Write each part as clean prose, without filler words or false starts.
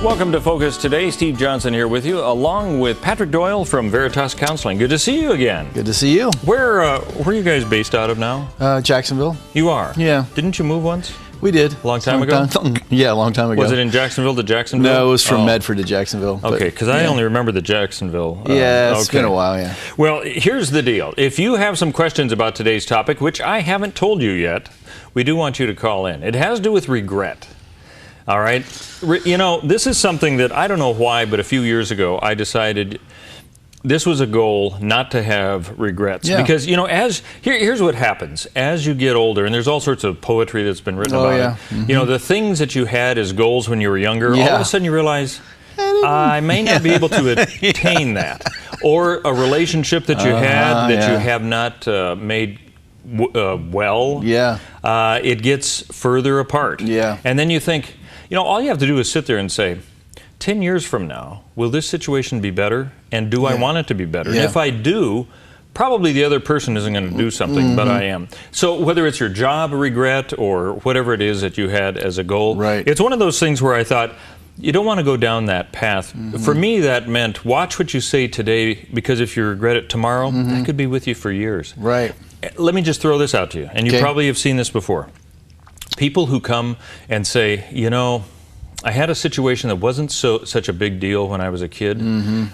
Welcome to Focus Today. Steve Johnson here with you, along with Patrick Doyle from Veritas Counseling. Good to see you again. Good to see you. Where are you guys based out of now? Jacksonville. You are? Yeah. Didn't you move once? We did. A long time ago? Yeah, a long time ago. Was it in Jacksonville to Jacksonville? No, it was from Medford to Jacksonville. Okay, because I only remember the Jacksonville. Yeah, it's been a while, yeah. Well, here's the deal. If you have some questions about today's topic, which I haven't told you yet, we do want you to call in. It has to do with regret. All right? You know, this is something that I don't know why, but a few years ago I decided this was a goal not to have regrets. Yeah. Because, you know, here's what happens. As you get older, and there's all sorts of poetry that's been written about it. Mm-hmm. You know, the things that you had as goals when you were younger, all of a sudden you realize, I may not be able to attain that. Or a relationship that you had that you have not made well. Yeah. It gets further apart. Yeah. And then you think, you know, all you have to do is sit there and say, 10 years from now, will this situation be better? And do I want it to be better? And if I do, probably the other person isn't going to do something, but I am. So whether it's your job regret or whatever it is that you had as a goal, it's one of those things where I thought, you don't want to go down that path. For me, that meant watch what you say today, because if you regret it tomorrow, that could be with you for years. Right. Let me just throw this out to you, and you probably have seen this before. People who come and say, you know, I had a situation that wasn't such a big deal when I was a kid,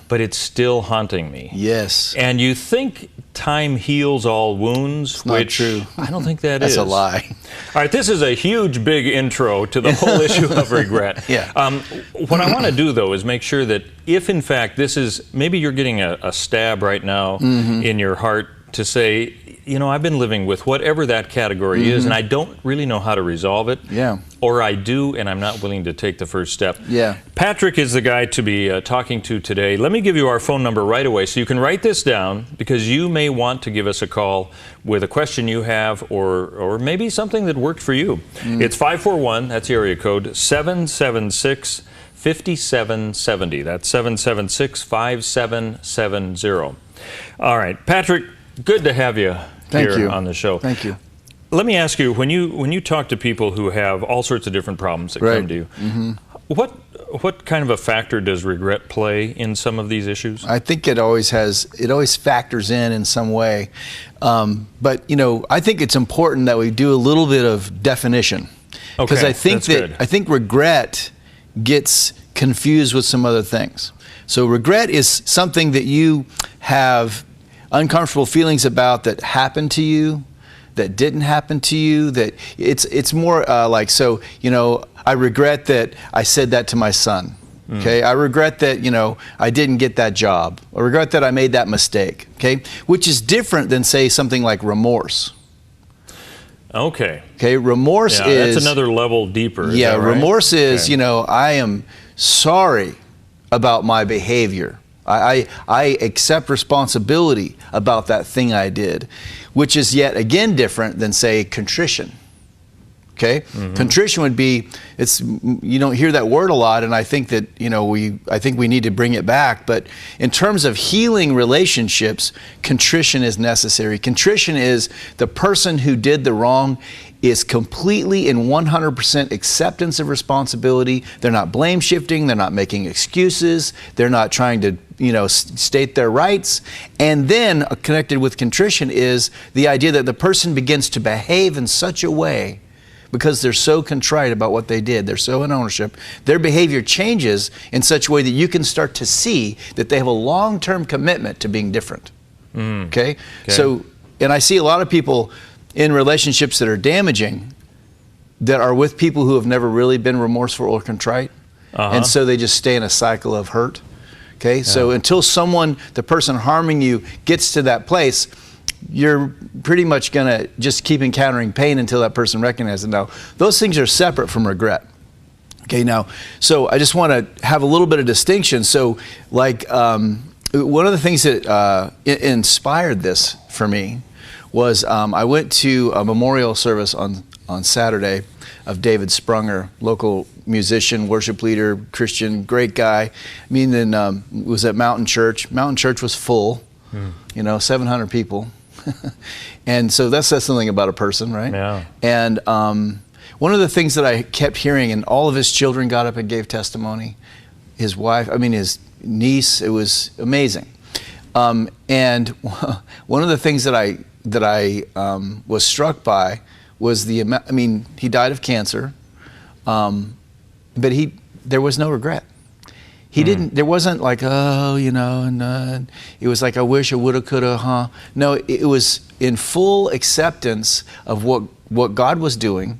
but it's still haunting me. Yes. And you think time heals all wounds, it's not true. I don't think that That's is. That's a lie. All right, this is a huge, big intro to the whole issue of regret. What I want to do, though, is make sure that if, in fact, this is, maybe you're getting a stab right now in your heart to say, you know, I've been living with whatever that category is, and I don't really know how to resolve it. Yeah. Or I do, and I'm not willing to take the first step. Yeah. Patrick is the guy to be talking to today. Let me give you our phone number right away so you can write this down, because you may want to give us a call with a question you have, or maybe something that worked for you. It's 541, that's the area code, 776 5770. That's 776-5770. All right, Patrick, good to have you here on the show. Thank you. Let me ask you, when you talk to people who have all sorts of different problems that come to you, what kind of a factor does regret play in some of these issues? I think it always factors in some way. But you know, I think it's important that we do a little bit of definition, because I think regret gets confused with some other things. So regret is something that you have uncomfortable feelings about that happened to you, that didn't happen to you, that it's more like, so, you know, I regret that I said that to my son. Okay, I regret that, you know, I didn't get that job. I regret that I made that mistake. Okay, which is different than, say, something like remorse. Okay. Okay, remorse is... that's another level deeper. Yeah, remorse is, you know, I am sorry about my behavior. I accept responsibility about that thing I did, which is yet again different than, say, contrition. Okay, contrition would be, you don't hear that word a lot, and I think that, you know, I think we need to bring it back. But in terms of healing relationships, contrition is necessary. Contrition is the person who did the wrong is completely in 100% acceptance of responsibility. They're not blame shifting. They're not making excuses. They're not trying to, you know, state their rights. And then connected with contrition is the idea that the person begins to behave in such a way, because they're so contrite about what they did, they're so in ownership, their behavior changes in such a way that you can start to see that they have a long-term commitment to being different. Okay? So, and I see a lot of people in relationships that are damaging that are with people who have never really been remorseful or contrite. And so they just stay in a cycle of hurt. Okay? So until the person harming you gets to that place, you're pretty much going to just keep encountering pain until that person recognizes it. Now, those things are separate from regret. Okay, now, so I just want to have a little bit of distinction. So, like, one of the things that inspired this for me was I went to a memorial service on Saturday of David Sprunger, local musician, worship leader, Christian, great guy. I mean, then it was at Mountain Church. Mountain Church was full, you know, 700 people. And so that says something about a person, right? Yeah. And One of the things that I kept hearing, and all of his children got up and gave testimony, his wife, his niece, it was amazing. And one of the things that I was struck by was the amount. He died of cancer, but there was no regret. He didn't. There wasn't like, and it was like, I wish I woulda, coulda, huh? No, it was in full acceptance of what God was doing,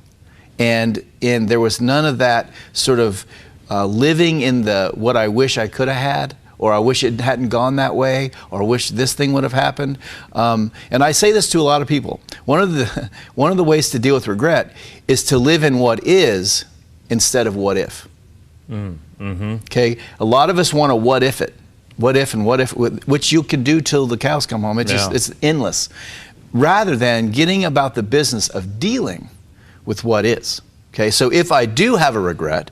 and there was none of that sort of living in the what I wish I could have had, or I wish it hadn't gone that way, or I wish this thing would have happened. And I say this to a lot of people. One of the ways to deal with regret is to live in what is instead of what if. Okay, a lot of us want to what if it, what if, which you can do till the cows come home. It's endless, rather than getting about the business of dealing with what is. Okay, so if I do have a regret,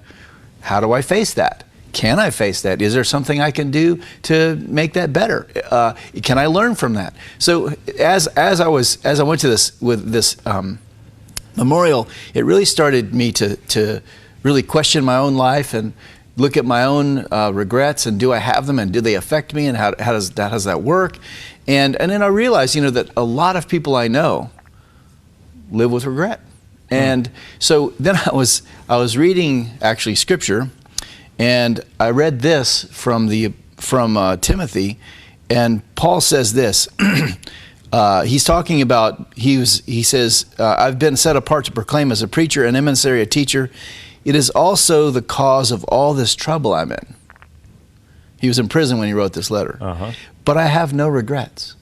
how do I face that? Can I face that? Is there something I can do to make that better? Can I learn from that? So as I went to this memorial, it really started me to really question my own life and look at my own regrets, and do I have them, and do they affect me, and how does that work? And then I realized, that a lot of people I know live with regret. And so then I was reading actually scripture, and I read this from Timothy, and Paul says this. He's talking about, he says, I've been set apart to proclaim as a preacher, an emissary, a teacher. It is also the cause of all this trouble I'm in. He was in prison when he wrote this letter. But I have no regrets.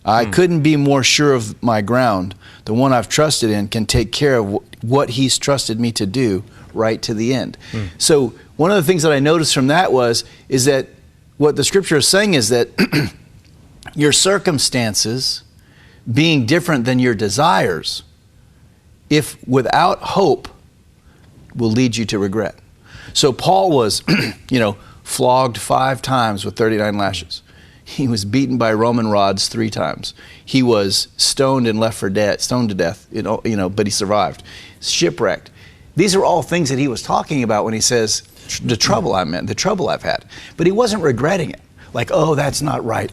I couldn't be more sure of my ground. The one I've trusted in can take care of what he's trusted me to do right to the end. So one of the things that I noticed from that is that what the scripture is saying is that your circumstances being different than your desires, if without hope, will lead you to regret. So Paul was, flogged 5 times with 39 lashes. He was beaten by Roman rods 3 times. He was stoned and left for dead, stoned to death, but he survived. Shipwrecked. These are all things that he was talking about when he says, the trouble I'm in, the trouble I've had. But he wasn't regretting it. Like, oh, that's not right.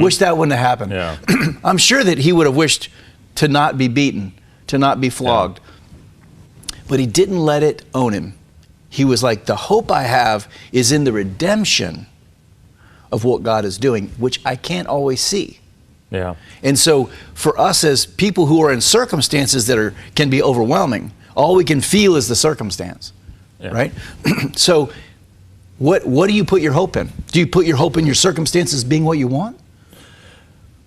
Wish that wouldn't have happened. Yeah. I'm sure that he would have wished to not be beaten, to not be flogged. Yeah. But he didn't let it own him. He was like, the hope I have is in the redemption of what God is doing, which I can't always see. Yeah. And so for us as people who are in circumstances that can be overwhelming, all we can feel is the circumstance, right? So what do you put your hope in? Do you put your hope in your circumstances being what you want?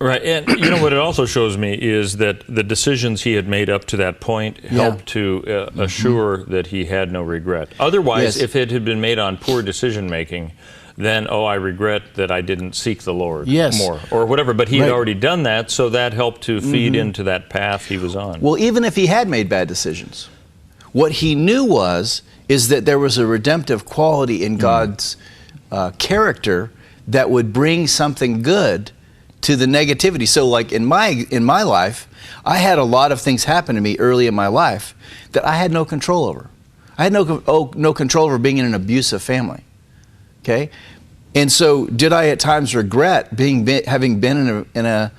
Right, and what it also shows me is that the decisions he had made up to that point helped to assure that he had no regret. Otherwise, if it had been made on poor decision making, then, I regret that I didn't seek the Lord more, or whatever. But he had already done that, so that helped to feed into that path he was on. Well, even if he had made bad decisions, what he knew is that there was a redemptive quality in God's character that would bring something good to the negativity. So like in my life, I had a lot of things happen to me early in my life that I had no control over. I had no control over being in an abusive family. Okay, and so did I at times regret having been in an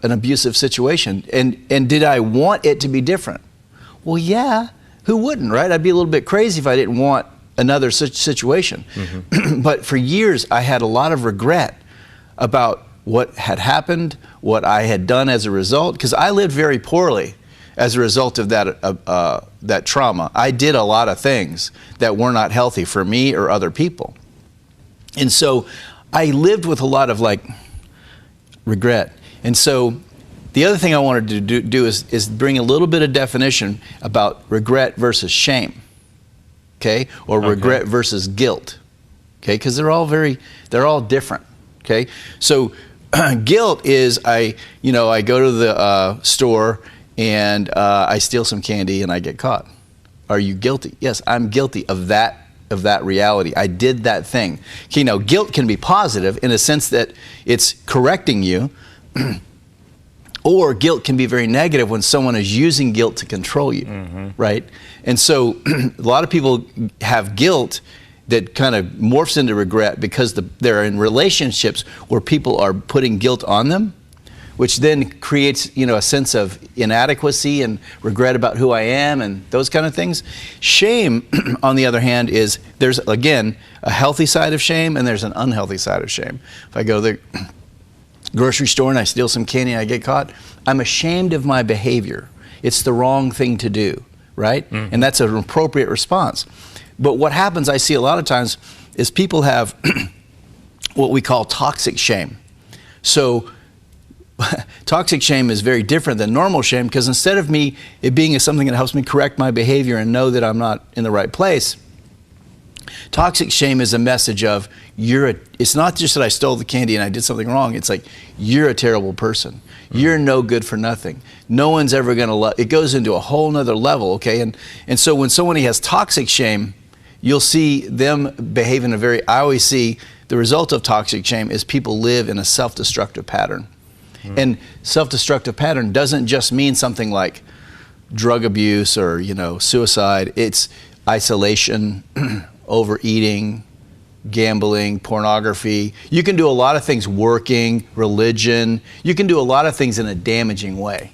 abusive situation? And did I want it to be different? Well, yeah. Who wouldn't, right? I'd be a little bit crazy if I didn't want another such situation. But for years, I had a lot of regret about what had happened, what I had done as a result, because I lived very poorly as a result of that trauma. I did a lot of things that were not healthy for me or other people. And so I lived with a lot of regret. And so the other thing I wanted to do is bring a little bit of definition about regret versus shame, okay? Or regret versus guilt, okay? Because they're all different, okay? So guilt is I go to the store and I steal some candy and I get caught. Are you guilty? Yes, I'm guilty of that reality. I did that thing. Okay, now guilt can be positive in a sense that it's correcting you, Or guilt can be very negative when someone is using guilt to control you, right? And so a lot of people have guilt that kind of morphs into regret because they're in relationships where people are putting guilt on them, which then creates, a sense of inadequacy and regret about who I am and those kind of things. Shame, on the other hand, there's, again, a healthy side of shame and there's an unhealthy side of shame. If I go to the grocery store and I steal some candy and I get caught, I'm ashamed of my behavior. It's the wrong thing to do, right? And that's an appropriate response. But what happens, I see a lot of times, is people have what we call toxic shame. So toxic shame is very different than normal shame, because instead of it being something that helps me correct my behavior and know that I'm not in the right place, toxic shame is a message of it's not just that I stole the candy and I did something wrong. It's like, you're a terrible person. You're no good for nothing. No one's ever going to love. It goes into a whole nother level, okay? And so when somebody has toxic shame, you'll see them behave in I always see the result of toxic shame is people live in a self-destructive pattern. And self-destructive pattern doesn't just mean something like drug abuse or, suicide. It's isolation, overeating, gambling, pornography. You can do a lot of things, working, religion. You can do a lot of things in a damaging way,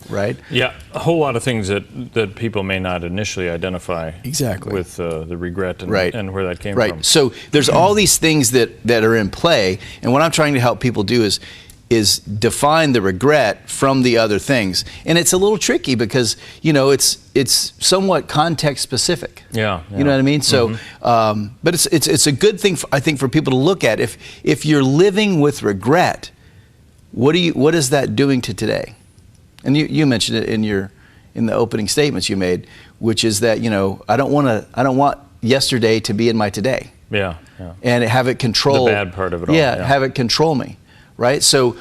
right? Yeah, a whole lot of things that people may not initially identify with the regret and where that came from. Right. So there's all these things that are in play, and what I'm trying to help people do is define the regret from the other things. And it's a little tricky because, it's somewhat context specific. Yeah. You know what I mean? So, but it's a good thing, I think, for people to look at. If you're living with regret, what is that doing to today? And you mentioned it in the opening statements you made, which is that, I don't want yesterday to be in my today. Yeah. And have it control. The bad part of it all. Yeah, have it control me. Right? So,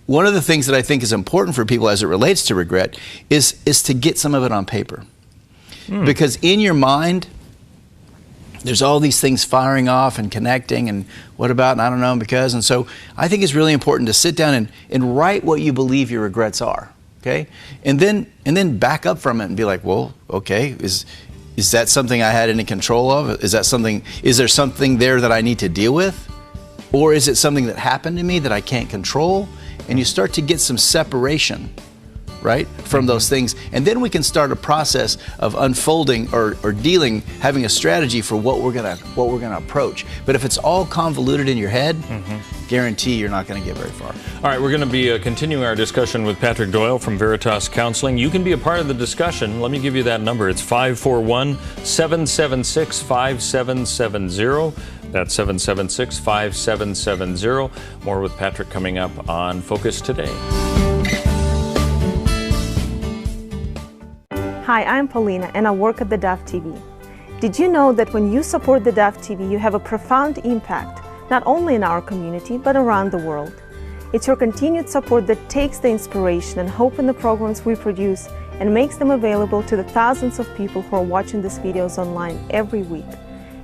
one of the things that I think is important for people as it relates to regret is to get some of it on paper. Because in your mind, there's all these things firing off and connecting, and what about, and I don't know, and because, and so I think it's really important to sit down and write what you believe your regrets are, okay? And then back up from it and be like, well, okay, is that something I had any control of? Is there something there that I need to deal with? Or is it something that happened to me that I can't control? And you start to get some separation, right, from those things. And then we can start a process of unfolding or having a strategy for what we're gonna approach. But if it's all convoluted in your head, guarantee you're not gonna get very far. All right, we're gonna be continuing our discussion with Patrick Doyle from Veritas Counseling. You can be a part of the discussion. Let me give you that number. It's 541-776-5770. That's 776-5770. More with Patrick coming up on Focus Today. Hi, I'm Paulina, and I work at the Dove TV. Did you know that when you support the Dove TV, you have a profound impact, not only in our community, but around the world? It's your continued support that takes the inspiration and hope in the programs we produce and makes them available to the thousands of people who are watching these videos online every week.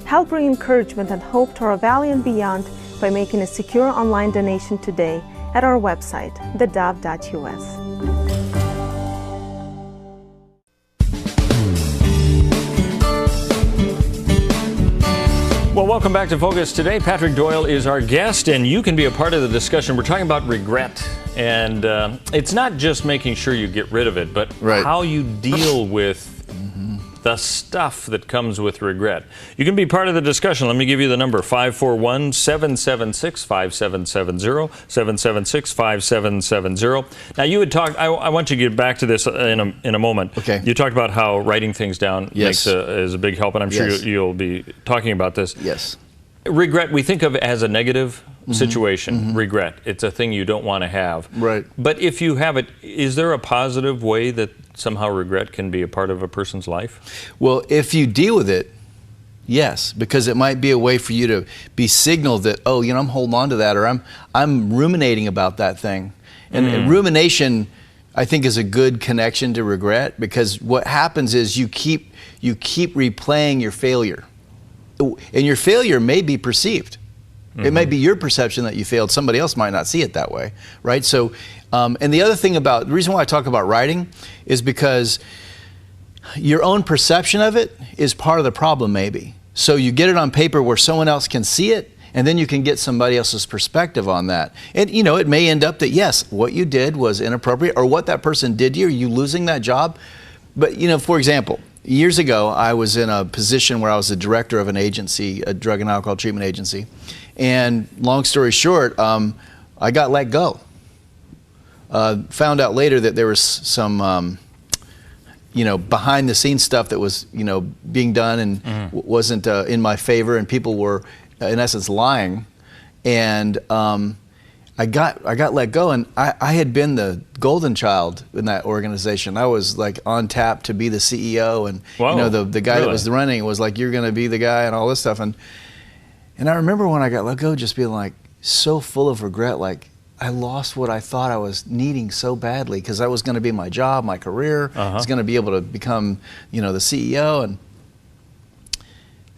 Help bring encouragement and hope to our valley and beyond by making a secure online donation today at our website, thedove.us. Well, welcome back to Focus Today. Patrick Doyle is our guest, and you can be a part of the discussion. We're talking about regret, and it's not just making sure you get rid of it, but how you deal with the stuff that comes with regret. You can be part of the discussion. Let me give you the number, 541-776-5770, 776-5770. Now, you had talked, I want you to get back to this in a moment. Okay. You talked about how writing things down is a big help, and I'm sure you'll be talking about this. Yes. Regret, we think of as a negative situation, regret. It's a thing you don't want to have. Right. But if you have it, is there a positive way that somehow regret can be a part of a person's life? Well, if you deal with it, yes, because it might be a way for you to be signaled that, oh, I'm holding on to that, or I'm ruminating about that thing. And rumination, I think, is a good connection to regret, because what happens is you keep replaying your failure. And your failure may be perceived. It may be your perception that you failed. Somebody else might not see it that way, right? So, and the other thing about, the reason why I talk about writing is because your own perception of it is part of the problem, maybe. So you get it on paper where someone else can see it, and then you can get somebody else's perspective on that. And, you know, it may end up that, yes, what you did was inappropriate, or what that person did to you, or you losing that job. But, you know, for example, years ago, I was in a position where I was the director of an agency, a drug and alcohol treatment agency. And long story short, I got let go. Found out later that there was some, you know, behind the scenes stuff that was, you know, being done and wasn't in my favor, and people were, in essence, lying. And I got let go, and I had been the golden child in that organization. I was like on tap to be the CEO, and Whoa, you know, the guy that was running was like, "You're going to be the guy," and all this stuff. And I remember when I got let go, just being like so full of regret, like I lost what I thought I was needing so badly, because that was going to be my job, my career. I was going to be able to become, you know, the CEO. And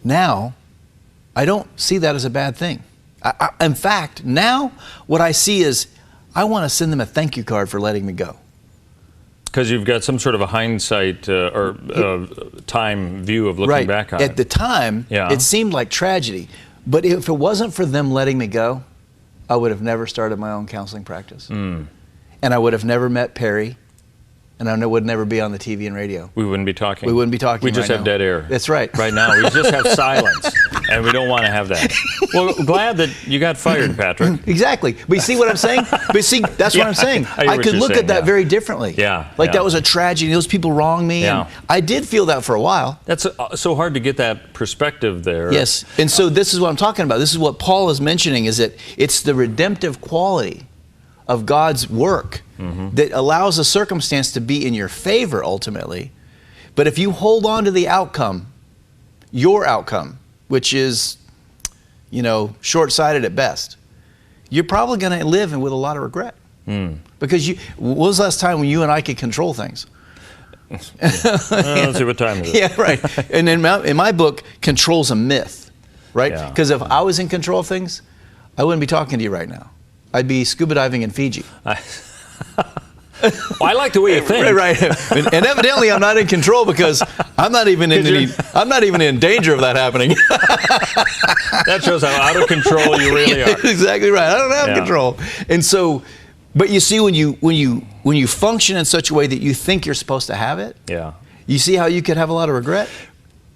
now I don't see that as a bad thing. In fact, now what I see is I want to send them a thank you card for letting me go. Because you've got some sort of a hindsight or time view of looking back on it. At the time, it seemed like tragedy. But if it wasn't for them letting me go, I would have never started my own counseling practice. And I would have never met Perry. And I would never be on the TV and radio. We wouldn't be talking. We wouldn't be talking. We just have dead air. That's right. Right now, we just have silence, and we don't want to have that. Well, glad that you got fired, Patrick. Exactly. But you see what I'm saying? But see, that's what I'm saying. I could look at that very differently. Like that was a tragedy. Those people wronged me. And I did feel that for a while. That's so hard to get that perspective there. Yes. And so this is what I'm talking about. This is what Paul is mentioning, is that it's the redemptive quality of God's work that allows a circumstance to be in your favor ultimately. But if you hold on to the outcome, your outcome, which is, you know, short-sighted at best, you're probably going to live with a lot of regret. Because when was the last time when you and I could control things? Let's see, what time is it? Yeah, right. And in my book, control's a myth, right? Because if I was in control of things, I wouldn't be talking to you right now. I'd be scuba diving in Fiji. Well, I like the way you think. Right. And evidently, I'm not in control, because I'm not even in danger of that happening. That shows how out of control you really are. Exactly right. I don't have control. And so, but you see, when you function in such a way that you think you're supposed to have it, you see how you could have a lot of regret.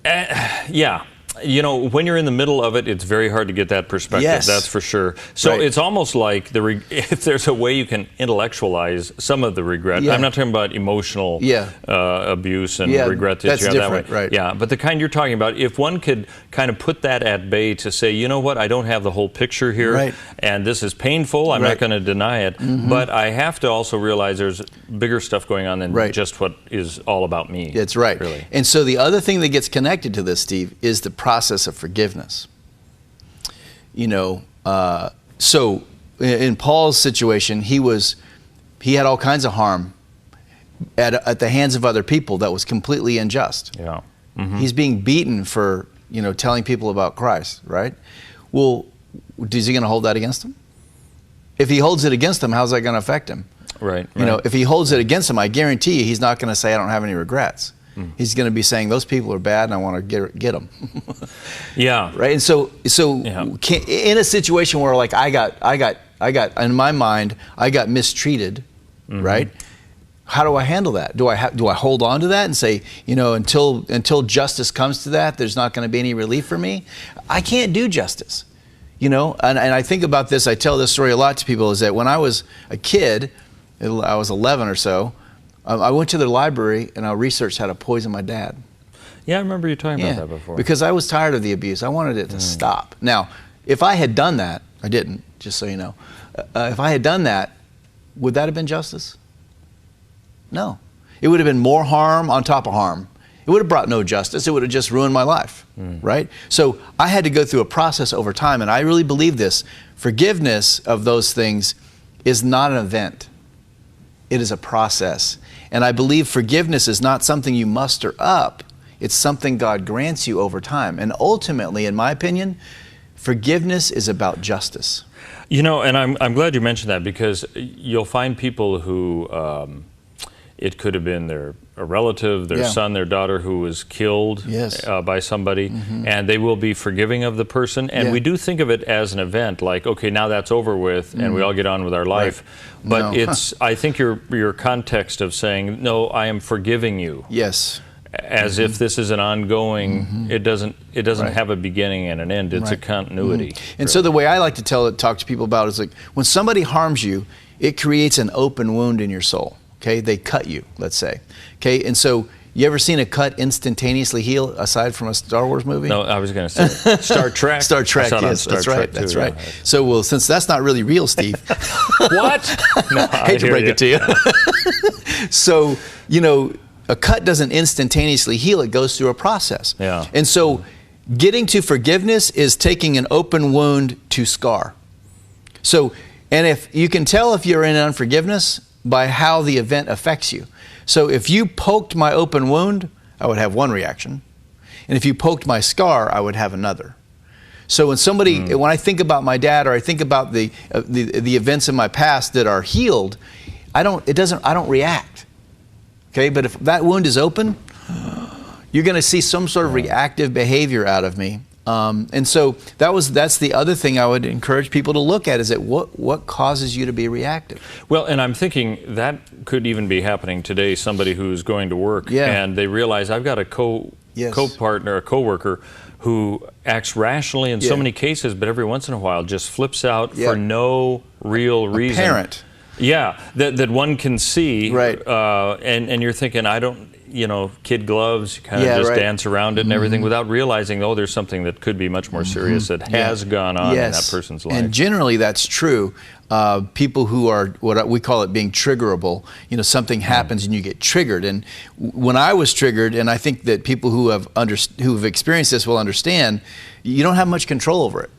Yeah. You know, when you're in the middle of it, it's very hard to get that perspective. Yes. That's for sure. So it's almost like if there's a way you can intellectualize some of the regret. I'm not talking about emotional abuse and regret that you have that way. Yeah, but the kind you're talking about, if one could kind of put that at bay to say, you know what, I don't have the whole picture here, and this is painful. I'm not going to deny it, but I have to also realize there's bigger stuff going on than just what is all about me. That's right. Really. And so the other thing that gets connected to this, Steve, is the process of forgiveness. You know, so in Paul's situation, he had all kinds of harm at the hands of other people that was completely unjust. He's being beaten for, you know, telling people about Christ, right? Well, is he going to hold that against him? If he holds it against him, how's that going to affect him? Right. You know, if he holds it against him, I guarantee you he's not going to say, I don't have any regrets. He's going to be saying, those people are bad and I want to get them. Right. And so in a situation where, like, I got in my mind, I got mistreated, right? How do I handle that? Do I hold on to that and say, you know, until justice comes to that, there's not going to be any relief for me? I can't do justice, you know. And I think about this. I tell this story a lot to people. Is that when I was a kid, I was 11 or so. I went to the library and I researched how to poison my dad. Yeah, I remember you talking about that before. Because I was tired of the abuse. I wanted it to stop. Now, if I had done that, I didn't, just so you know. If I had done that, would that have been justice? No. It would have been more harm on top of harm. It would have brought no justice. It would have just ruined my life, right? So I had to go through a process over time, and I really believe this. Forgiveness of those things is not an event. It is a process. And I believe forgiveness is not something you muster up. It's something God grants you over time. And ultimately, in my opinion, Forgiveness is about justice. You know, and I'm glad you mentioned that, because you'll find people who it could have been a relative, their son, their daughter who was killed by somebody, and they will be forgiving of the person. And we do think of it as an event, like, okay, now that's over with, and we all get on with our life. Right. But it's, I think your context of saying, no, I am forgiving you. Yes. As if this is an ongoing, it doesn't have a beginning and an end. It's a continuity. And so the way I like to talk to people about it is like, when somebody harms you, it creates an open wound in your soul. Okay, they cut you, let's say. Okay, and so you ever seen a cut instantaneously heal aside from a Star Wars movie? No, I was going to say Star Trek. Star Trek, yes, that's right. That's right. So, well, since that's not really real, Steve. What? No, I hate to break it to you. So, you know, a cut doesn't instantaneously heal, it goes through a process. Yeah. And so getting to forgiveness is taking an open wound to scar. So, and if you can tell if you're in unforgiveness by how the event affects you. So if you poked my open wound, I would have one reaction. And if you poked my scar, I would have another. So when somebody, when I think about my dad, or I think about the events in my past that are healed, I don't react. Okay, but if that wound is open, you're going to see some sort of reactive behavior out of me. And so that's the other thing I would encourage people to look at, is that what causes you to be reactive? Well, and I'm thinking that could even be happening today. Somebody who's going to work and they realize, I've got a co-partner, a co-worker who acts rationally in so many cases, but every once in a while just flips out for no real reason. Apparent. Yeah, that one can see, right? And you're thinking, I don't, you know, kid gloves, you kind of just dance around it and everything, without realizing, oh, there's something that could be much more serious that has gone on in that person's life. And generally that's true. People who are, what we call it, being triggerable, you know, something happens and you get triggered. And when I was triggered, and I think that people who have experienced this will understand, you don't have much control over it.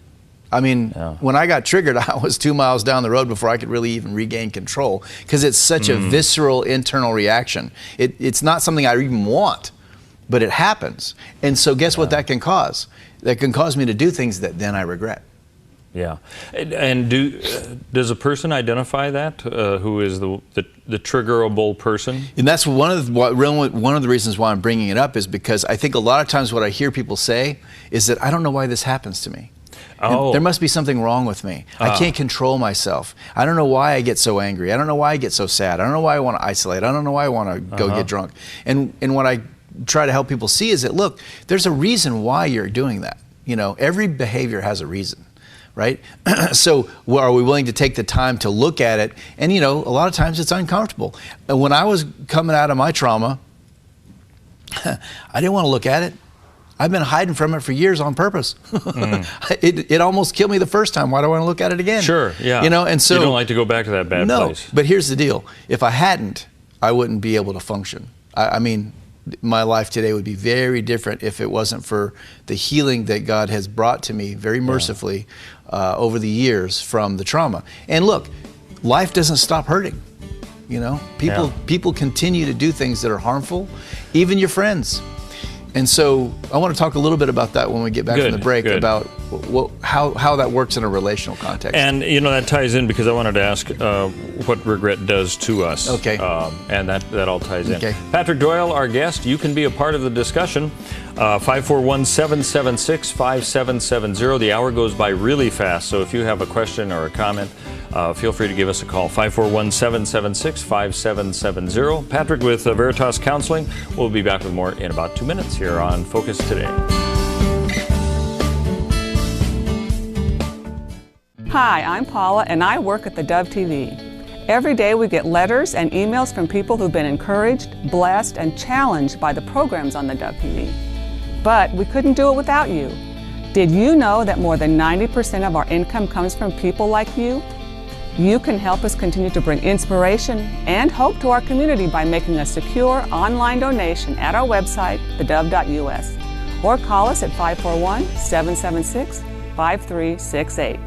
I mean, when I got triggered, I was 2 miles down the road before I could really even regain control, because it's such a visceral internal reaction. It's not something I even want, but it happens. And so guess what that can cause? That can cause me to do things that then I regret. Yeah. And does a person identify that, who is the triggerable person? And that's one of the reasons why I'm bringing it up, is because I think a lot of times what I hear people say is that I don't know why this happens to me. Oh. There must be something wrong with me. I can't control myself. I don't know why I get so angry. I don't know why I get so sad. I don't know why I want to isolate. I don't know why I want to go get drunk. And what I try to help people see is that, look, there's a reason why you're doing that. You know, every behavior has a reason, right? So are we willing to take the time to look at it? And, you know, a lot of times it's uncomfortable. And when I was coming out of my trauma, I didn't want to look at it. I've been hiding from it for years on purpose. It almost killed me the first time. Why do I want to look at it again? Sure, yeah. You know, and so you don't like to go back to that bad place. No, but here's the deal. If I hadn't, I wouldn't be able to function. I mean, my life today would be very different if it wasn't for the healing that God has brought to me very mercifully over the years from the trauma. And look, life doesn't stop hurting. You know, people continue to do things that are harmful, even your friends. And so I want to talk a little bit about that when we get back from the break, about how that works in a relational context. And, you know, that ties in, because I wanted to ask what regret does to us. Okay. And that all ties in. Patrick Doyle, our guest. You can be a part of the discussion. 541-776-5770. The hour goes by really fast, so if you have a question or a comment, feel free to give us a call. 541-776-5770. Patrick with Veritas Counseling. We'll be back with more in about 2 minutes here on Focus Today. Hi, I'm Paula, and I work at the Dove TV. Every day we get letters and emails from people who've been encouraged, blessed, and challenged by the programs on the Dove TV. But we couldn't do it without you. Did you know that more than 90% of our income comes from people like you? You can help us continue to bring inspiration and hope to our community by making a secure online donation at our website, thedove.us, or call us at 541-776-5368.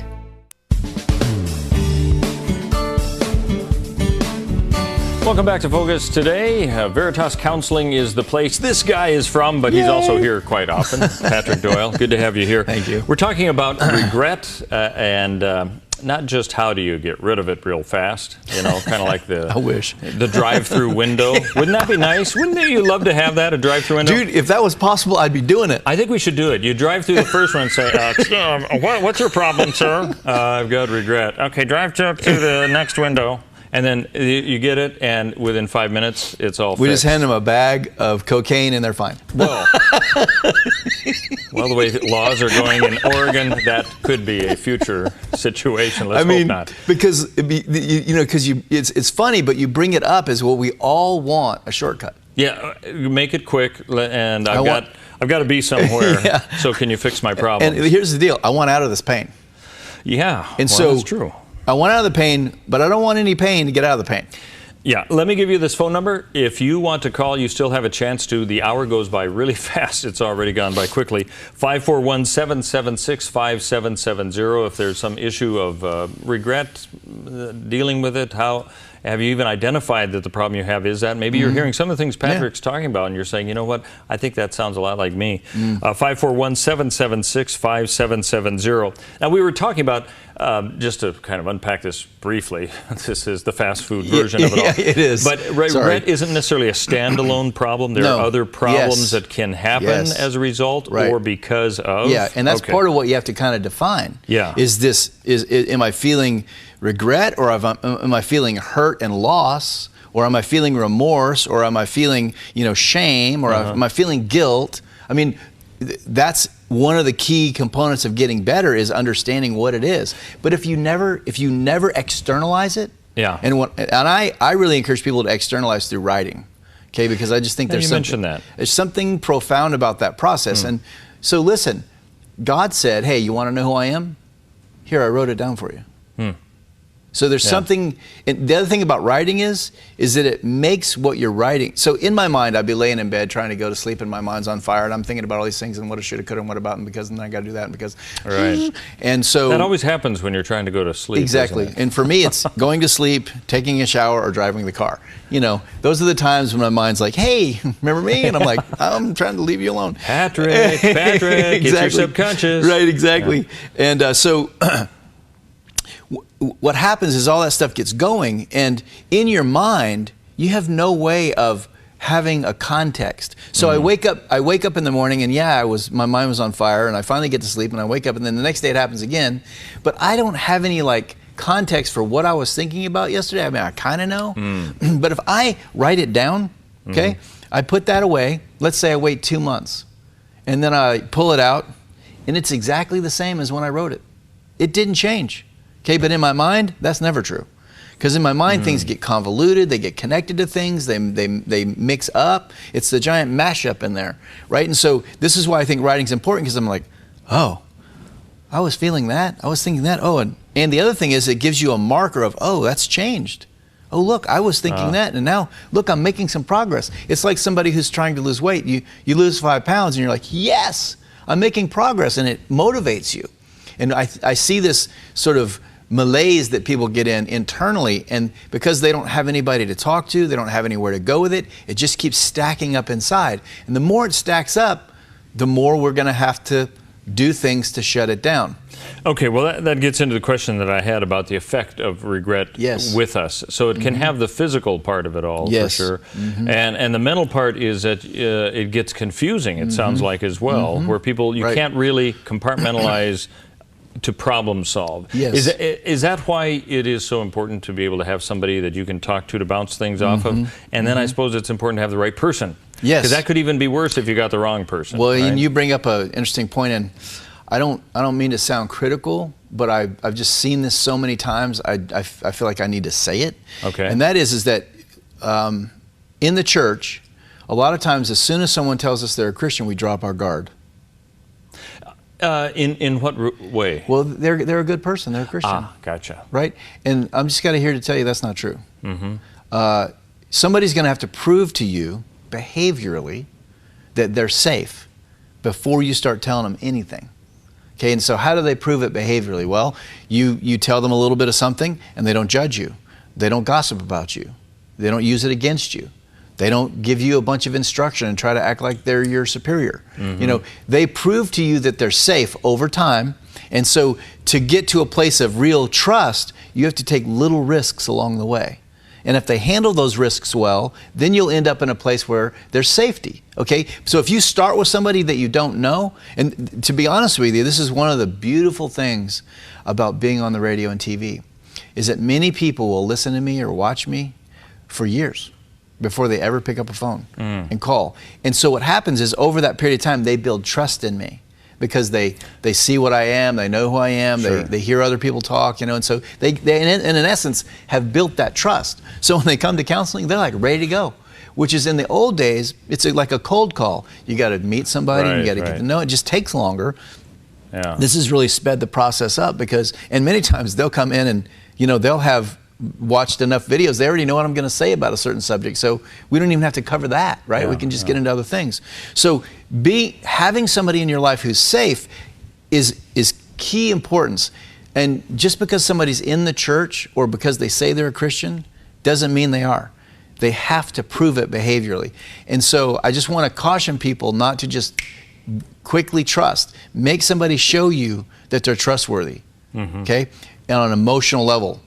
Welcome back to Focus today. Veritas Counseling is the place this guy is from, but he's also here quite often. Patrick Doyle, good to have you here. Thank you. We're talking about regret and not just how do you get rid of it real fast, you know, kind of like the I wish. The drive-through window. Wouldn't that be nice? Wouldn't you love to have that, a drive-through window? Dude, if that was possible, I'd be doing it. I think we should do it. You drive through the first one and say, what's your problem, sir? I've got regret. Okay, drive up to the next window. And then you get it, and within 5 minutes, it's all fixed. We just hand them a bag of cocaine, and they're fine. Well, the way laws are going in Oregon, that could be a future situation. Let's hope not. Because it's funny, but you bring it up as, well, we all want a shortcut. Yeah, make it quick, and I've got to be somewhere. Yeah. So can you fix my problem? And here's the deal: I want out of this pain. Yeah, and so that's true. I want out of the pain, but I don't want any pain to get out of the pain. Yeah, let me give you this phone number. If you want to call, you still have a chance to. The hour goes by really fast. It's already gone by quickly. 541-776-5770. If there's some issue of regret, dealing with it, how have you even identified that the problem you have is that? Maybe you're hearing some of the things Patrick's talking about, and you're saying, you know what, I think that sounds a lot like me. 541-776-5770. Now, we were talking about, just to kind of unpack this briefly, this is the fast food version of it all. Yeah, it is. But regret isn't necessarily a standalone problem. There are other problems that can happen as a result or because of. Yeah, and that's part of what you have to kind of define. Yeah. Am I feeling regret, or am I feeling hurt and loss, or am I feeling remorse, or am I feeling, shame, or am I feeling guilt? I mean, that's one of the key components of getting better, is understanding what it is. But if you never externalize it, and I really encourage people to externalize through writing, okay? Because I just think there's something profound about that process. And so listen, God said, "Hey, you want to know who I am? Here, I wrote it down for you." So there's something, and the other thing about writing is that it makes what you're writing. So in my mind, I'd be laying in bed trying to go to sleep, and my mind's on fire, and I'm thinking about all these things, and what I should have, could have, and what about, and because, and then I got to do that, and because. Right. And so. That always happens when you're trying to go to sleep. Exactly. And for me, it's going to sleep, taking a shower, or driving the car. Those are the times when my mind's like, "Hey, remember me?" And I'm like, "I'm trying to leave you alone." Patrick, exactly. It's your subconscious. Right, exactly. Yeah. And so. What happens is all that stuff gets going, and in your mind, you have no way of having a context. So I wake up in the morning, and my mind was on fire, and I finally get to sleep, and I wake up, and then the next day it happens again, but I don't have any context for what I was thinking about yesterday. I mean, I kind of know, but if I write it down, okay, I put that away. Let's say I wait 2 months, and then I pull it out, and it's exactly the same as when I wrote it. It didn't change. Okay, but in my mind, that's never true. Because in my mind, things get convoluted, they get connected to things, they mix up. It's the giant mashup in there, right? And so this is why I think writing's important, because I'm like, oh, I was feeling that, I was thinking that, oh, and the other thing is it gives you a marker of, oh, that's changed. Oh, look, I was thinking that, and now, look, I'm making some progress. It's like somebody who's trying to lose weight. You lose 5 pounds, and you're like, yes, I'm making progress, and it motivates you. And I see this sort of malaise that people get in internally, and because they don't have anybody to talk to, they don't have anywhere to go with it, it just keeps stacking up inside. And the more it stacks up, the more we're going to have to do things to shut it down. Okay, well, that gets into the question that I had about the effect of regret with us. So it can have the physical part of it all, for sure. And the mental part is that it gets confusing, it sounds like, as well, where people, you can't really compartmentalize to problem solve. Yes. Is that why it is so important to be able to have somebody that you can talk to bounce things off of? And then I suppose it's important to have the right person. Yes. Because that could even be worse if you got the wrong person. Well, and you bring up an interesting point, and I don't mean to sound critical, but I've just seen this so many times. I feel like I need to say it. Okay. And that is that in the church, a lot of times as soon as someone tells us they're a Christian, we drop our guard. In what way? Well, they're a good person. They're a Christian. Ah, gotcha. Right? And I'm just here to tell you that's not true. Somebody's going to have to prove to you behaviorally that they're safe before you start telling them anything. Okay, and so how do they prove it behaviorally? Well, you tell them a little bit of something, and they don't judge you. They don't gossip about you. They don't use it against you. They don't give you a bunch of instruction and try to act like they're your superior. You know, they prove to you that they're safe over time. And so to get to a place of real trust, you have to take little risks along the way. And if they handle those risks well, then you'll end up in a place where there's safety, okay? So if you start with somebody that you don't know, and to be honest with you, this is one of the beautiful things about being on the radio and TV, is that many people will listen to me or watch me for years before they ever pick up a phone and call. And so what happens is over that period of time, they build trust in me because they see what I am, they know who I am, they hear other people talk, you know, and so they in essence have built that trust. So when they come to counseling, they're like ready to go. Which is in the old days, it's like a cold call. You got to meet somebody, you got to get to know. It just takes longer. Yeah. This has really sped the process up because, and many times they'll come in and, you know, they'll have watched enough videos, they already know what I'm going to say about a certain subject, so we don't even have to cover that, right? We can just get into other things. So having somebody in your life who's safe is key importance. And just because somebody's in the church or because they say they're a Christian doesn't mean they are. They have to prove it behaviorally. And so I just want to caution people not to just quickly trust. Make somebody show you that they're trustworthy, okay? And on an emotional level,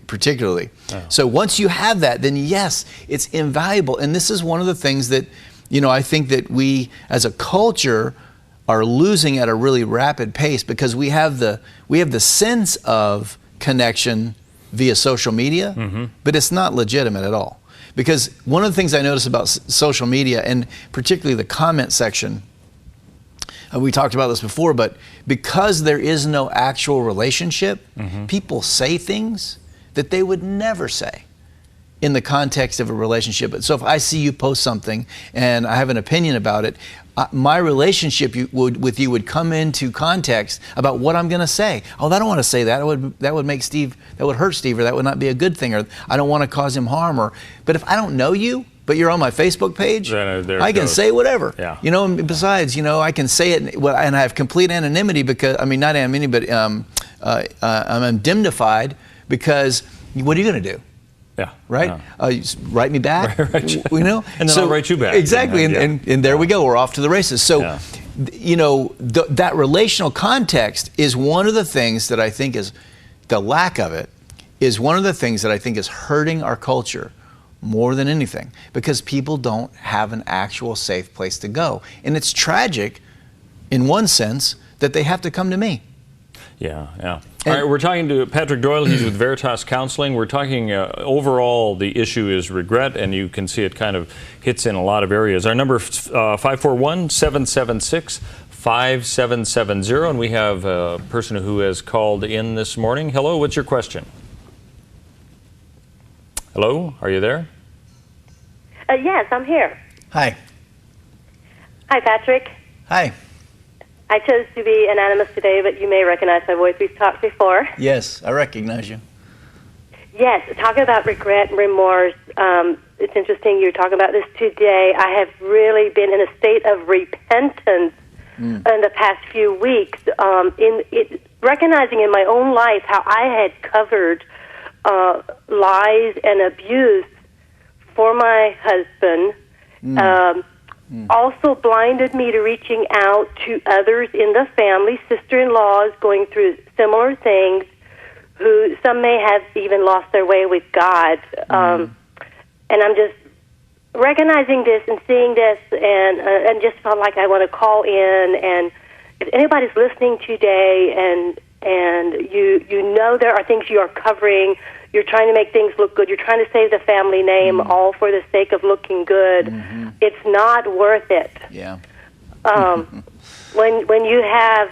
particularly. So once you have that, then yes, it's invaluable. And this is one of the things that, you know, I think that we as a culture are losing at a really rapid pace because we have the sense of connection via social media, but it's not legitimate at all. Because one of the things I notice about social media, and particularly the comment section, we talked about this before, but because there is no actual relationship, people say things that they would never say in the context of a relationship. So if I see you post something and I have an opinion about it, my relationship with you would come into context about what I'm going to say. Oh, I don't want to say that. That would make Steve, that would hurt Steve, or that would not be a good thing, or I don't want to cause him harm. But if I don't know you, but you're on my Facebook page, I can say whatever. You know, and besides, you know, I can say it, and I have complete anonymity because, I mean, not anonymity, but I'm indemnified because what are you going to do? Right? Write me back, you know? And then I'll write you back. Exactly, and there we go, we're off to the races. So, you know, that relational context is one of the things that I think is, the lack of it, is one of the things that I think is hurting our culture more than anything, because people don't have an actual safe place to go. And it's tragic, in one sense, that they have to come to me. All right, we're talking to Patrick Doyle. He's with Veritas Counseling. We're talking overall, the issue is regret, and you can see it kind of hits in a lot of areas. Our number is 541-776-5770, and we have a person who has called in this morning. Hello, what's your question? Hello, are you there? Yes, I'm here. Hi. Hi, Patrick. Hi. I chose to be anonymous today, but you may recognize my voice. We've talked before. Yes, I recognize you. Yes, talking about regret and remorse, it's interesting you're talking about this today. I have really been in a state of repentance in the past few weeks, recognizing in my own life how I had covered lies and abuse for my husband, also blinded me to reaching out to others in the family, sister-in-laws going through similar things, who some may have even lost their way with God. And I'm just recognizing this and seeing this, and just felt like I want to call in. And if anybody's listening today, and you know there are things you are covering, you're trying to make things look good, you're trying to save the family name, all for the sake of looking good, it's not worth it. When you have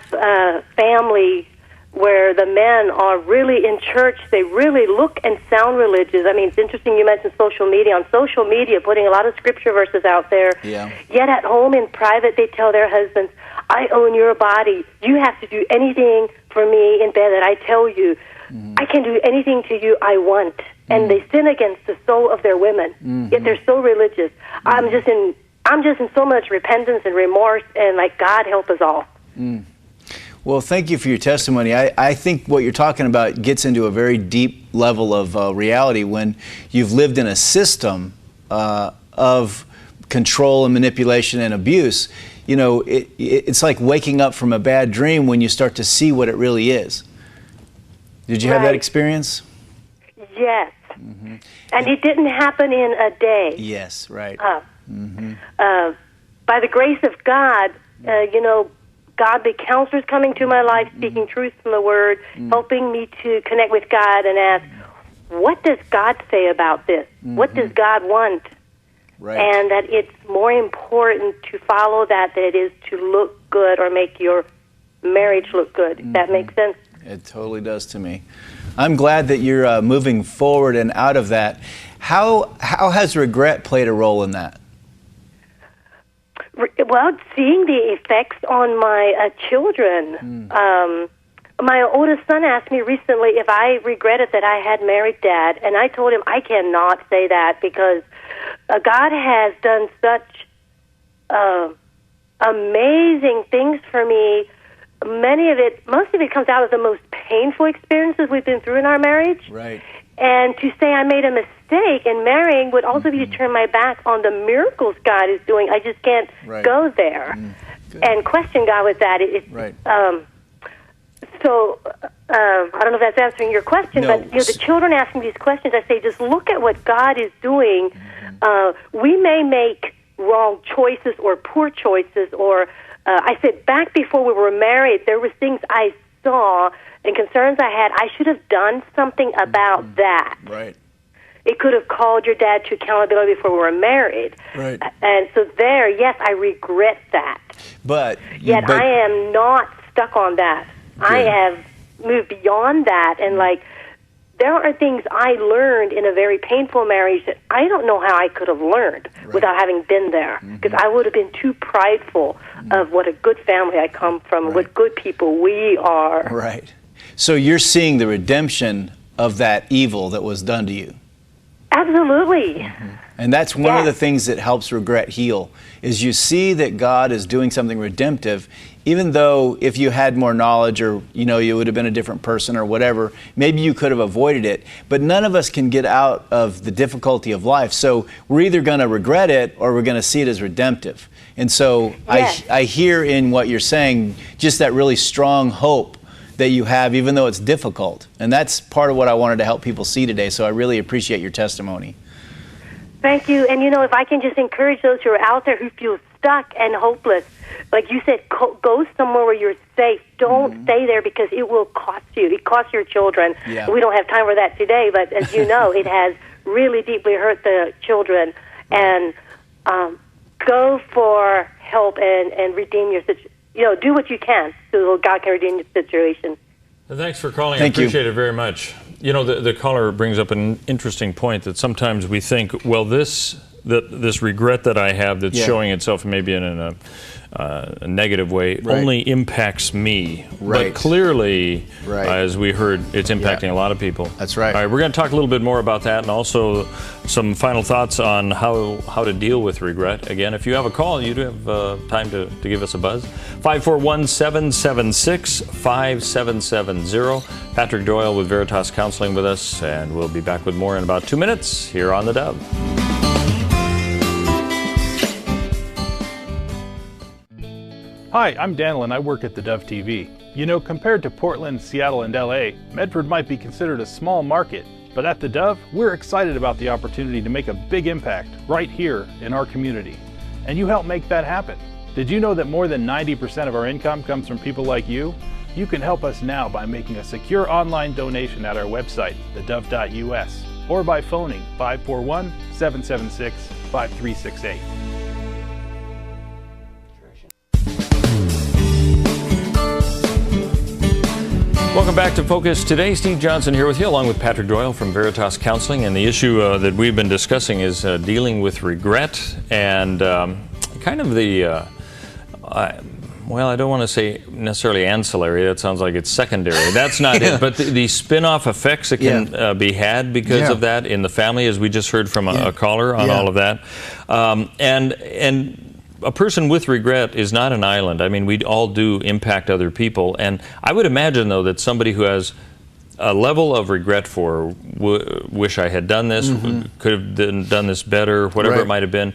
family where the men are really in church, they really look and sound religious. I mean, it's interesting you mentioned social media. On social media, putting a lot of scripture verses out there. Yet at home in private, they tell their husbands, I own your body. You have to do anything for me in bed that I tell you. I can do anything to you I want. And they sin against the soul of their women. Yet they're so religious. I'm just in so much repentance and remorse, and like, God help us all. Well, thank you for your testimony. I think what you're talking about gets into a very deep level of reality when you've lived in a system of control and manipulation and abuse. You know, it's like waking up from a bad dream when you start to see what it really is. Did you have that experience? Yes. Mm-hmm. And it didn't happen in a day. Yes, right. By the grace of God, you know, godly counselors coming to my life, speaking truth from the Word, helping me to connect with God and ask, what does God say about this? What does God want? Right. And that it's more important to follow that than it is to look good or make your marriage look good. If that makes sense? It totally does to me. I'm glad that you're moving forward and out of that. How has regret played a role in that? Well, seeing the effects on my children. My oldest son asked me recently if I regretted that I had married Dad, and I told him I cannot say that because God has done such amazing things for me. Most of it comes out of the most painful experiences we've been through in our marriage. Right. And to say I made a mistake in marrying would also be to turn my back on the miracles God is doing. I just can't go there and question God with that. So I don't know if that's answering your question, but you know, the children asking these questions, I say, just look at what God is doing. We may make wrong choices or poor choices, or I said back before we were married, there were things I saw and concerns I had. I should have done something about that. Right. It could have called your dad to accountability before we were married. Right. And so there, yes, I regret that. But I am not stuck on that. Good. I have moved beyond that, and like there are things I learned in a very painful marriage that I don't know how I could have learned without having been there, because I would have been too prideful of what a good family I come from, what good people we are. Right. So you're seeing the redemption of that evil that was done to you. Absolutely. And that's one of the things that helps regret heal, is you see that God is doing something redemptive, even though if you had more knowledge, or you would have been a different person or whatever, maybe you could have avoided it. But none of us can get out of the difficulty of life. So we're either going to regret it or we're going to see it as redemptive. And so I hear in what you're saying just that really strong hope that you have, even though it's difficult. And that's part of what I wanted to help people see today. So I really appreciate your testimony. Thank you. And if I can just encourage those who are out there who feel stuck and hopeless, like you said, go somewhere where you're safe. Don't stay there, because it will cost you. It costs your children. Yeah. We don't have time for that today, but as you know, it has really deeply hurt the children. And go for help and redeem your situation. Do what you can so God can redeem the situation. Thanks for calling. I appreciate it very much. The caller brings up an interesting point that sometimes we think, well, this regret that I have that's showing itself maybe in a negative way only impacts me. But clearly, as we heard, it's impacting a lot of people. That's right. All right, we're going to talk a little bit more about that, and also some final thoughts on how to deal with regret. Again, if you have a call, you do have time to give us a buzz. 541-776-5770. Patrick Doyle with Veritas Counseling with us, and we'll be back with more in about 2 minutes here on The Dove. Hi, I'm Daniel and I work at the Dove TV. Compared to Portland, Seattle, and LA, Medford might be considered a small market, but at the Dove, we're excited about the opportunity to make a big impact right here in our community. And you help make that happen. Did you know that more than 90% of our income comes from people like you? You can help us now by making a secure online donation at our website, thedove.us, or by phoning 541-776-5368. Welcome back to Focus Today. Steve Johnson here with you, along with Patrick Doyle from Veritas Counseling. And the issue that we've been discussing is dealing with regret and kind of the, well, I don't want to say necessarily ancillary. That sounds like it's secondary. That's not it. But the spin-off effects that can be had because of that in the family, as we just heard from a caller on all of that. And a person with regret is not an island. I mean, we all do impact other people, and I would imagine, though, that somebody who has a level of regret for wish I had done this, could have done this better, whatever it might have been,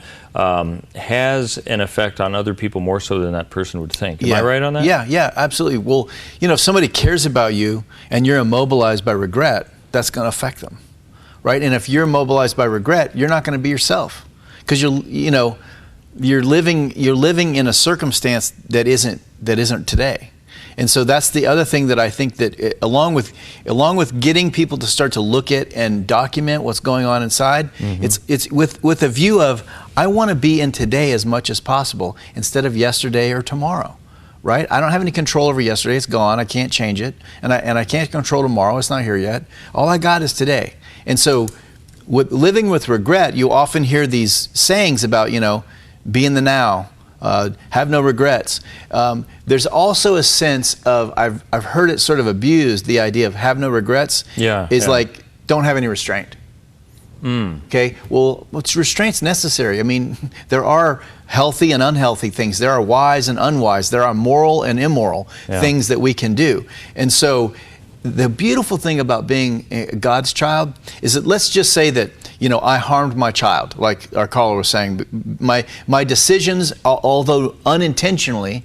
has an effect on other people more so than that person would think. Am I right on that? Yeah, absolutely. Well, you know, if somebody cares about you and you're immobilized by regret, that's going to affect them, right? And if you're immobilized by regret, you're not going to be yourself, because you're living in a circumstance that isn't today. And so that's the other thing that I think that along with getting people to start to look at and document what's going on inside, it's with a view of, I want to be in today as much as possible instead of yesterday or tomorrow, right? I don't have any control over yesterday. It's gone. I can't change it. And I can't control tomorrow. It's not here yet. All I got is today. And so with living with regret, you often hear these sayings about, be in the now. Have no regrets. There's also a sense of, I've heard it sort of abused, the idea of have no regrets like, don't have any restraint. Okay, well, restraint's necessary. I mean, there are healthy and unhealthy things. There are wise and unwise. There are moral and immoral things that we can do. And so the beautiful thing about being God's child is that, let's just say that, I harmed my child, like our caller was saying. My decisions, although unintentionally,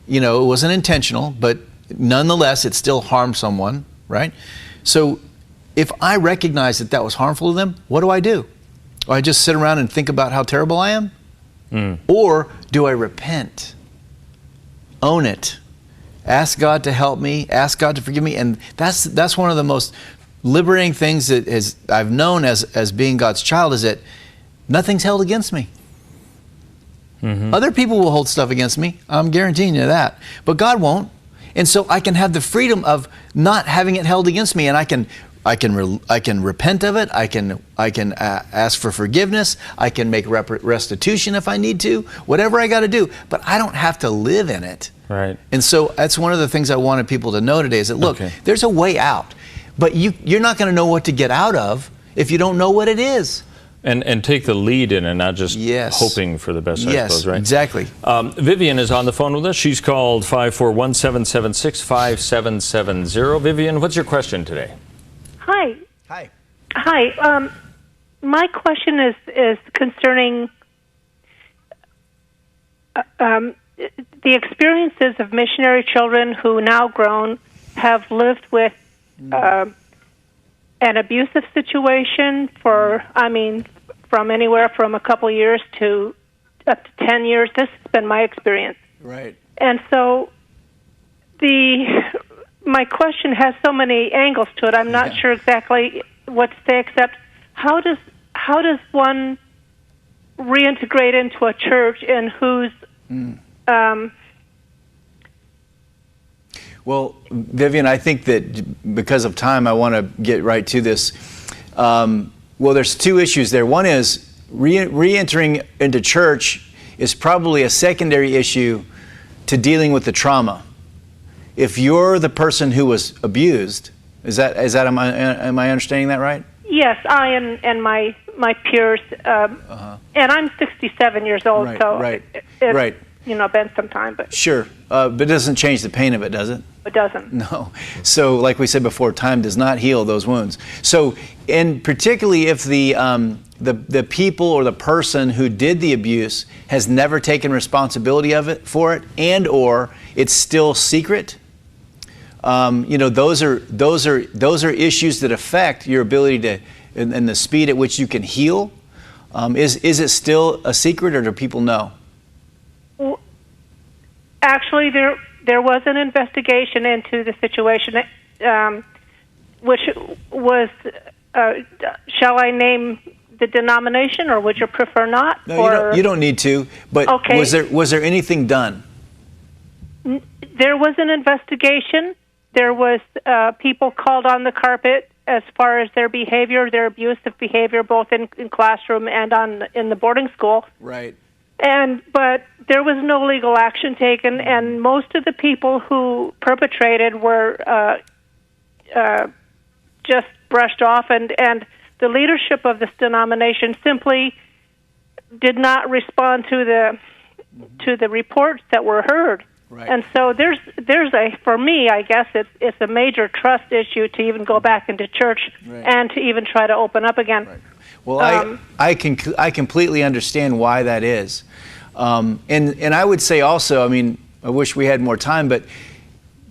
it wasn't intentional, but nonetheless, it still harmed someone, right? So if I recognize that was harmful to them, what do? Do I just sit around and think about how terrible I am? Or do I repent? Own it. Ask God to help me, ask God to forgive me, and that's one of the most liberating things that I've known as being God's child, is that nothing's held against me. Other people will hold stuff against me, I'm guaranteeing you that, but God won't. And so I can have the freedom of not having it held against me, and I can repent of it. I can ask for forgiveness. I can make restitution if I need to. Whatever I got to do, but I don't have to live in it. Right. And so that's one of the things I wanted people to know today, is that, look, there's a way out, but you're not going to know what to get out of if you don't know what it is. And take the lead in and not just hoping for the best, I suppose, right? Exactly. Vivian is on the phone with us. She's called 541-776-5770. Vivian, what's your question today? Hi. Hi. Hi. My question is concerning the experiences of missionary children who, now grown, have lived with an abusive situation for, from anywhere from a couple years to up to 10 years. This has been my experience. Right. And so my question has so many angles to it. I'm not sure exactly what to say, except how does one reintegrate into a church in whose well, Vivian, I think that because of time, I want to get right to this. Well, there's two issues there. One is re-entering into church is probably a secondary issue to dealing with the trauma. If you're the person who was abused, am I understanding that right? Yes, I and my peers, and I'm 67 years old, right, so right. Been some time, but sure, but it doesn't change the pain of it, does it? It doesn't. No. So, like we said before, time does not heal those wounds. So, and particularly if the people or the person who did the abuse has never taken responsibility for it, and or it's still secret. Those are issues that affect your ability to, and the speed at which you can heal. Is it still a secret, or do people know? Well, actually, there was an investigation into the situation, which was, shall I name the denomination, or would you prefer not? No, you don't need to. But okay. Was there anything done? There was an investigation. There was people called on the carpet as far as their behavior, their abusive behavior, both in classroom and in the boarding school. Right. But there was no legal action taken, and most of the people who perpetrated were just brushed off, and the leadership of this denomination simply did not respond to to the reports that were heard. Right. And so there's for me, I guess it's a major trust issue to even go back into church and to even try to open up again. Right. Well, I completely understand why that is, and I would say also, I mean, I wish we had more time, but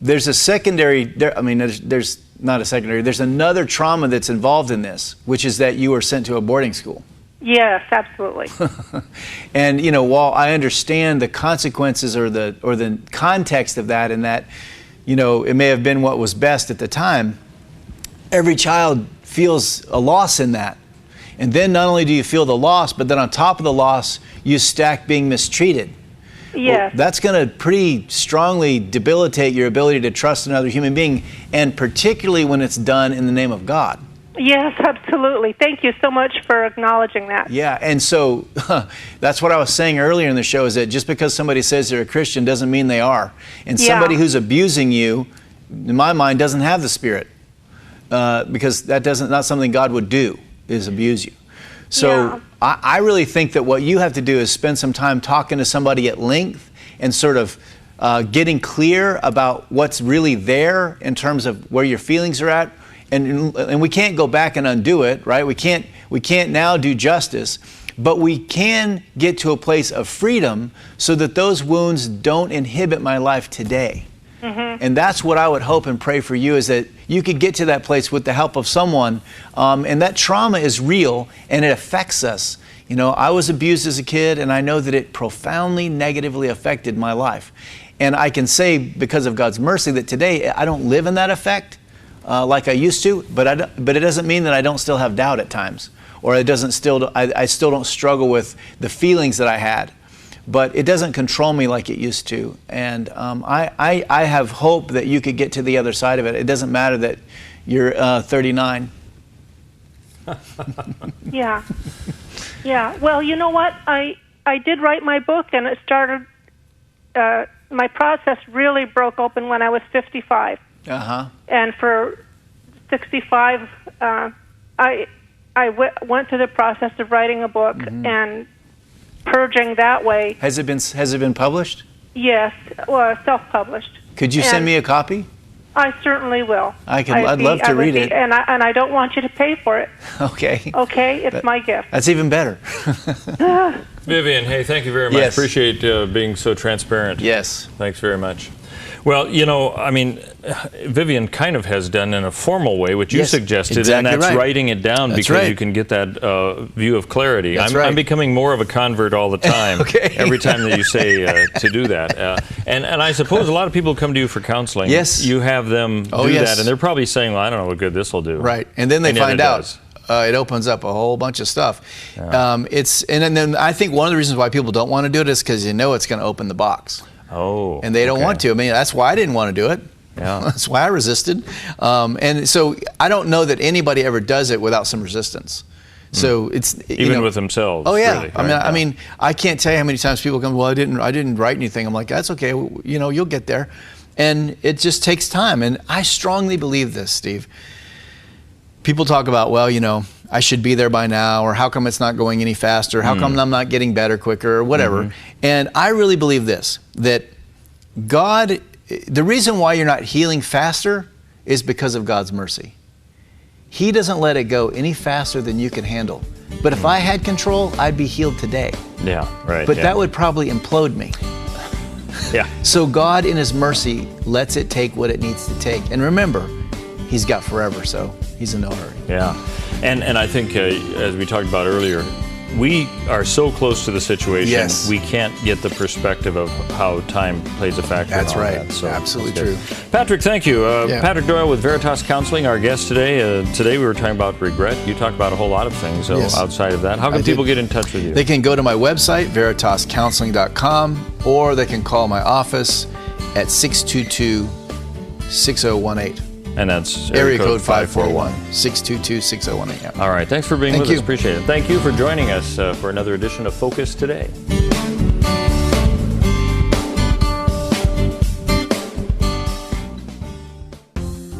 there's a secondary. There's not a secondary. There's another trauma that's involved in this, which is that you were sent to a boarding school. Yes, absolutely. And while I understand the consequences or the context of that, and that it may have been what was best at the time, every child feels a loss in that. And then not only do you feel the loss, but then on top of the loss, you stack being mistreated. Yes. Well, that's going to pretty strongly debilitate your ability to trust another human being, and particularly when it's done in the name of God. Yes, absolutely. Thank you so much for acknowledging that. Yeah, and so that's what I was saying earlier in the show, is that just because somebody says they're a Christian doesn't mean they are. And somebody who's abusing you, in my mind, doesn't have the Spirit, because that's not something God would do, is abuse you. So I really think that what you have to do is spend some time talking to somebody at length and sort of getting clear about what's really there in terms of where your feelings are at. And we can't go back and undo it, right? We can't now do justice, but we can get to a place of freedom so that those wounds don't inhibit my life today. Mm-hmm. And that's what I would hope and pray for you, is that you could get to that place with the help of someone. And that trauma is real, and it affects us. I was abused as a kid, and I know that it profoundly negatively affected my life. And I can say, because of God's mercy, that today I don't live in that effect like I used to, but it doesn't mean that I don't still have doubt at times, or I still don't struggle with the feelings that I had, but it doesn't control me like it used to. And I have hope that you could get to the other side of it. It doesn't matter that you're 39. Yeah. Well, you know what? I did write my book, and it started. My process really broke open when I was 55. And for 65, I went through the process of writing a book and purging that way. Has it been published? Yes, well, self-published. Could you send me a copy? I certainly will. I'd love to read it. And I don't want you to pay for it. Okay. Okay, it's my gift. That's even better. Vivian, hey, thank you very much. Yes. Appreciate being so transparent. Yes. Thanks very much. Well, Vivian kind of has done in a formal way what you suggested, exactly, and that's writing it down, because you can get that view of clarity. I'm becoming more of a convert all the time. Every time that you say to do that. And I suppose a lot of people come to you for counseling. Yes. You have them do that, and they're probably saying, well, I don't know what good this will do. Right. And then they find out. It opens up a whole bunch of stuff. Yeah. And then I think one of the reasons why people don't want to do it is because it's going to open the box. Oh. And they don't want to. I mean, that's why I didn't want to do it. Yeah. That's why I resisted. And so I don't know that anybody ever does it without some resistance. So it's even with themselves. Oh yeah. Really, I mean, I can't tell you how many times people come, well, I didn't write anything. I'm like, that's okay. You'll get there. And it just takes time. And I strongly believe this, Steve. People talk about, well, I should be there by now, or how come it's not going any faster? How come I'm not getting better quicker, or whatever? And I really believe this, that God, the reason why you're not healing faster is because of God's mercy. He doesn't let it go any faster than you can handle. But if I had control, I'd be healed today. Yeah, right. But that would probably implode me. Yeah. So God, in His mercy, lets it take what it needs to take. And remember, He's got forever, so He's in no hurry. Yeah. And I think, as we talked about earlier, we are so close to the situation, we can't get the perspective of how time plays a factor. That's in all right. That. So absolutely true. Patrick, thank you. Patrick Doyle with Veritas Counseling, our guest today. Today we were talking about regret. You talked about a whole lot of things outside of that. How can people get in touch with you? They can go to my website, veritascounseling.com, or they can call my office at 622-6018. And that's area code 541 622-6018. Yeah. All right. Thanks for being with us. Appreciate it. Thank you for joining us for another edition of Focus Today.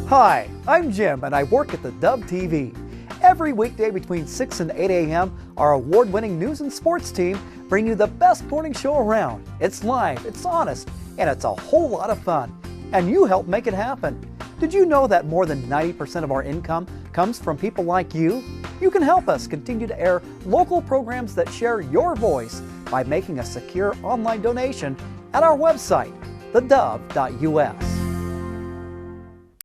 Hi, I'm Jim, and I work at the Dove TV. Every weekday between 6 and 8 a.m., our award-winning news and sports team bring you the best morning show around. It's live, it's honest, and it's a whole lot of fun. And you help make it happen. Did you know that more than 90% of our income comes from people like you? You can help us continue to air local programs that share your voice by making a secure online donation at our website, thedove.us.